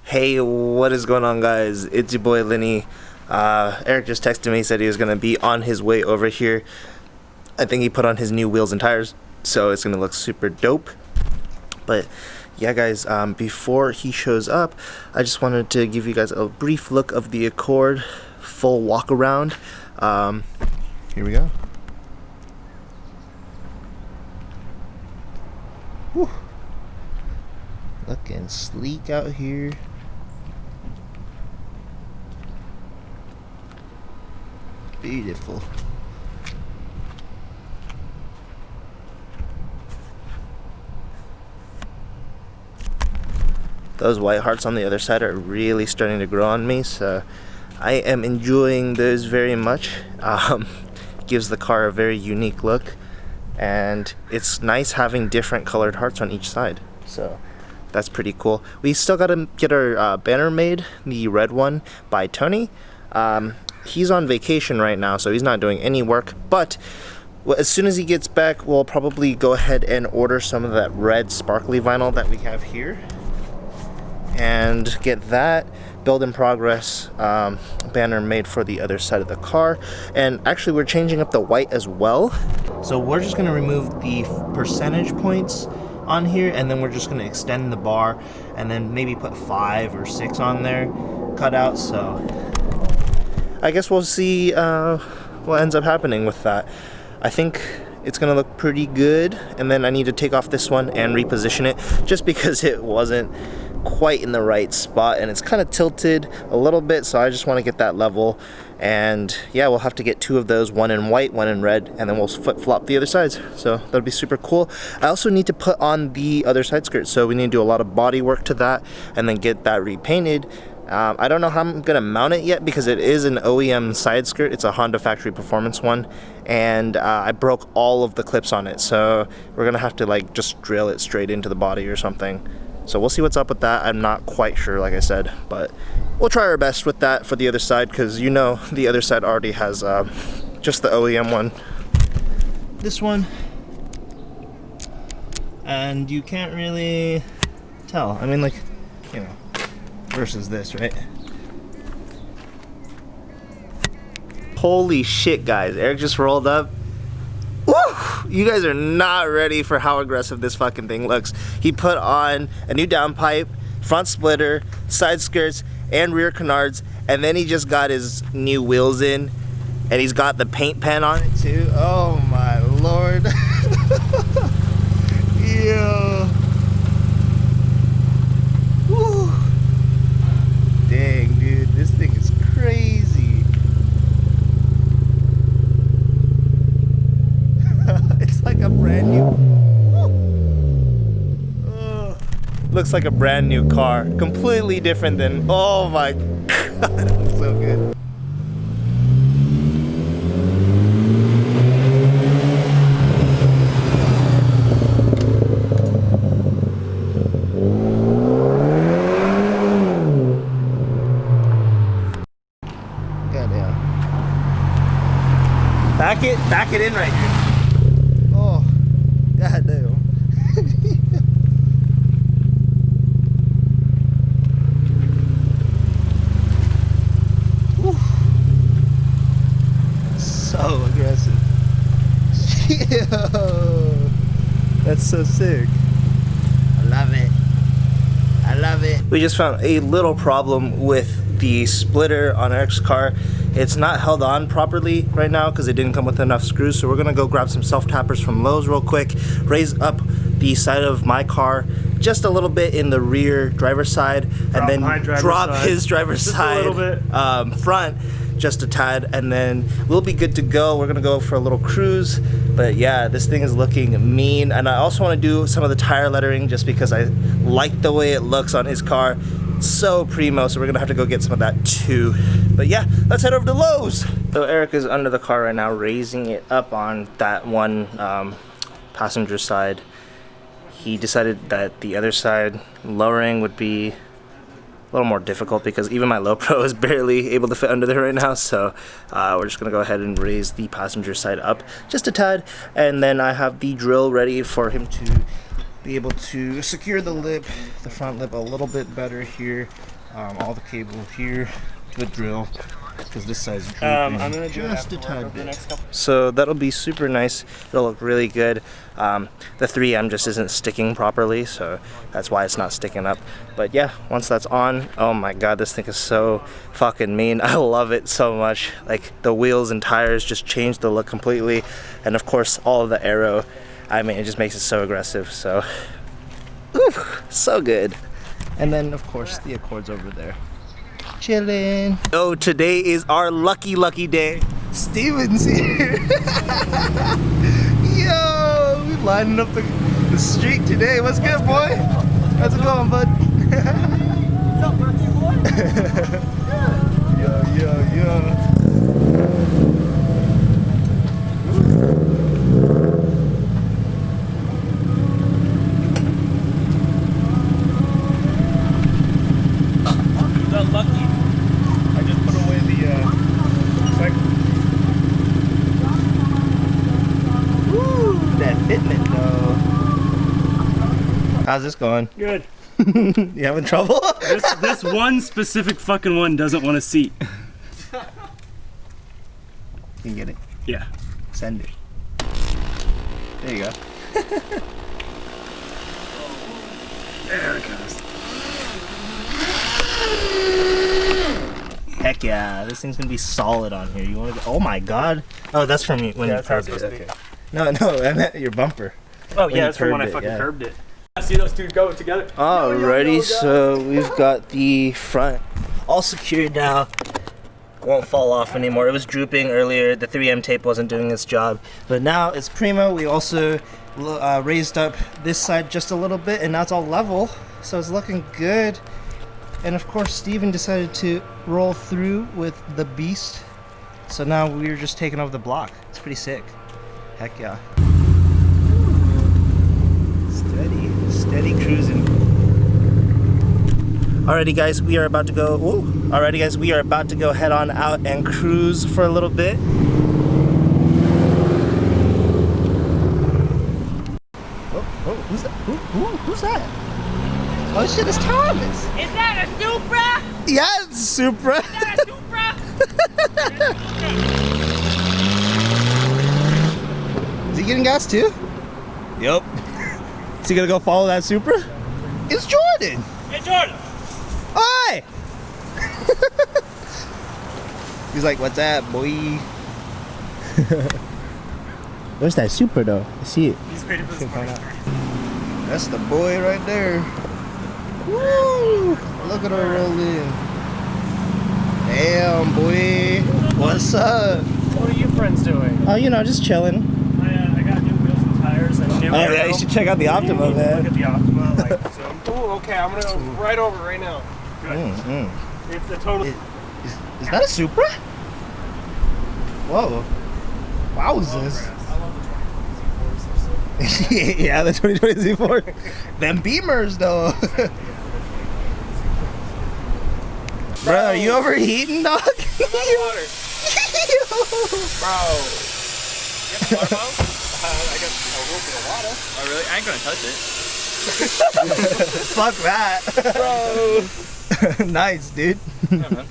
Hey, what is going on, guys? It's your boy Lenny. Eric just texted me, said he was gonna be on his way over here. I think he put on his new wheels and tires, so it's gonna look super dope. But yeah, guys, before he shows up, I just wanted to give you guys a brief look of the Accord full walk around. Here we go. Whew. Looking sleek out here. Beautiful. Those white hearts on the other side are really starting to grow on me, so I am enjoying those very much. Gives the car a very unique look, and it's nice having different colored hearts on each side, so that's pretty cool. We still gotta get our banner made, the red one by Tony. He's on vacation right now, so he's not doing any work, but as soon as he gets back, we'll probably go ahead and order some of that red sparkly vinyl that we have here and get that build in progress banner made for the other side of the car. And actually, we're changing up the white as well, so we're just going to remove the percentage points on here, and then we're just going to extend the bar and then maybe put 5 or 6 on there cut out. So I guess we'll see what ends up happening with that. I think it's gonna look pretty good, and then I need to take off this one and reposition it just because it wasn't quite in the right spot and it's kind of tilted a little bit, so I just want to get that level. And yeah, we'll have to get 2 of those, one in white, one in red, and then we'll flip-flop the other sides, so that'll be super cool. I also need to put on the other side skirt, so we need to do a lot of body work to that and then get that repainted. I don't know how I'm gonna mount it yet because it is an OEM side skirt. It's a Honda factory performance one, and I broke all of the clips on it, so we're gonna have to like just drill it straight into the body or something. So we'll see what's up with that. I'm not quite sure, like I said, but we'll try our best with that for the other side, because you know the other side already has just the OEM one, this one, and you can't really tell. I mean, like, you know, versus this, right? Holy shit, guys, Eric just rolled up. Woo! You guys are not ready for how aggressive this fucking thing looks. He put on a new downpipe, front splitter, side skirts, and rear canards, and then he just got his new wheels in, and he's got the paint pen on it too. Oh my lord. Yo. Woo. Dang, dude, this thing is crazy. It's like a brand new. Looks like a brand new car. Completely different than. Oh my god, it looks so good. Back it in right here. Oh, goddamn. So aggressive. Yo, that's so sick. I love it. I love it. We just found a little problem with the splitter on Eric's car. It's not held on properly right now because it didn't come with enough screws, so we're gonna go grab some self-tappers from Lowe's real quick, raise up the side of my car just a little bit in the rear driver's side, and then drop his driver's side front just a tad, and then we'll be good to go. We're gonna go for a little cruise. But yeah, this thing is looking mean, and I also want to do some of the tire lettering just because I like the way it looks on his car. It's so primo, so we're gonna have to go get some of that too. But yeah, let's head over to Lowe's. So Eric is under the car right now, raising it up on that one passenger side. He decided that the other side lowering would be a little more difficult because even my low pro is barely able to fit under there right now. So we're just gonna go ahead and raise the passenger side up just a tad, and then I have the drill ready for him to be able to secure the lip, the front lip a little bit better here. All the cable here with drill, because this side's drooping I'm gonna do just a it tad the bit. next couple. So that'll be super nice. It'll look really good. The 3M just isn't sticking properly, so that's why it's not sticking up. But yeah, once that's on, oh my god, this thing is so fucking mean. I love it so much. Like, the wheels and tires just changed the look completely, and of course all of the Aero. I mean, it just makes it so aggressive. So, so good. And then of course the Accord's over there, chilling. Oh, today is our lucky day. Steven's here. Yo, we lining up the street today. What's good, boy? How's it going, bud? What's up, birthday boy? Yo. Lucky. I just put away the cycle. Woo, that fitment though. How's this going? Good. You having trouble? This one specific fucking one doesn't want a seat. You can get it. Yeah. Send it. There you go. There it goes. Heck yeah, this thing's gonna be solid on here. You want to? Oh my god! Oh, that's from you when you curbed it. Okay. No, I meant your bumper. Oh When yeah, you that's from when I curbed it, fucking yeah. curbed it. I see those two go together. Alrighty, so we've got the front all secured now. Won't fall off anymore. It was drooping earlier. The 3M tape wasn't doing its job, but now it's primo. We also raised up this side just a little bit, and now it's all level, so it's looking good. And of course, Steven decided to roll through with the beast, so now we're just taking over the block. It's pretty sick. Heck yeah. Steady cruising. Alrighty guys, we are about to go. Alrighty guys, we are about to go head on out and cruise for a little bit. Oh, who's that? Who's that? Oh shit, it's Thomas. Is that a Supra? Yeah, it's Supra. Is that a Supra? Is he getting gas too? Yep. Is he gonna go follow that Supra? It's Jordan. Hey, Jordan. Hi. He's like, what's that, boy? Where's that Supra though? I see it. He's waiting for this party. That's the boy right there. Woo! Look at her roll in. Damn, boy. What's up? What are you friends doing? Oh, you know, just chilling. I got new wheels and tires and new Aero. Yeah, you should check out the Optima, Look man. at the Optima, like so. Oh, okay. I'm gonna go right over right now. Good. It's the total. Is that a Supra? Whoa. Wowzers. Yeah, the 2020 Z4. Them Beamers, though. Bro, are you overheating, dog? I'm out of water. Bro. You have a water bottle? I got a little bit of water. Oh really? I ain't gonna touch it. Fuck that. Bro. Nice, dude. Yeah, man.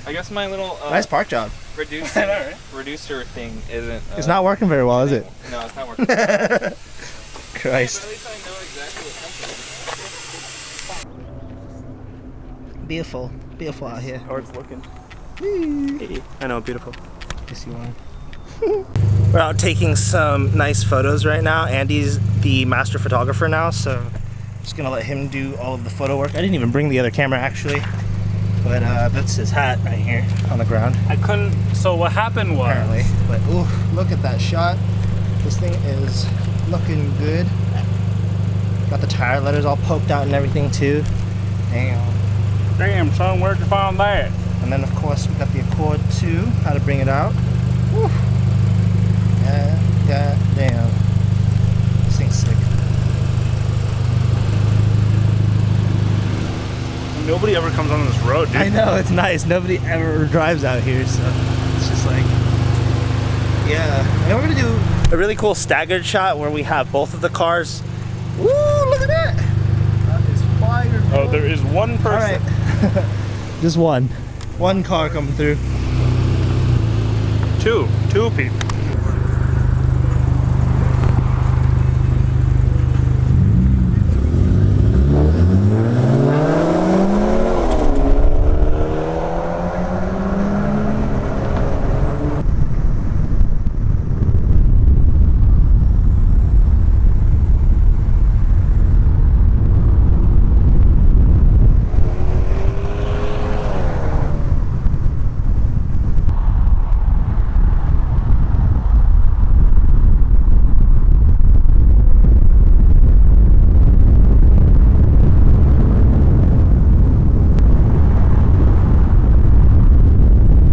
I guess my little Nice park job. reducer thing isn't. It's not working very well, is it? No, it's not working. But at Christ. least I know exactly what temperature. Beautiful. Beautiful out here. How it's looking. I know, beautiful. Yes, you are. We're out taking some nice photos right now. Andy's the master photographer now, so just gonna let him do all of the photo work. I didn't even bring the other camera actually, but that's his hat right here on the ground I couldn't. So what happened was. apparently. But ooh, look at that shot. This thing is looking good. Got the tire letters all poked out and everything too. Damn. Damn, son, where'd you find that? And then of course we got the Accord 2, how to bring it out. Woo. God damn. This thing's sick. Nobody ever comes on this road, dude. I know, it's nice. Nobody ever drives out here, so it's just like, yeah. And we're gonna do a really cool staggered shot where we have both of the cars. Woo, look Oh, there is one person. Alright. Just one. One car coming through. Two people.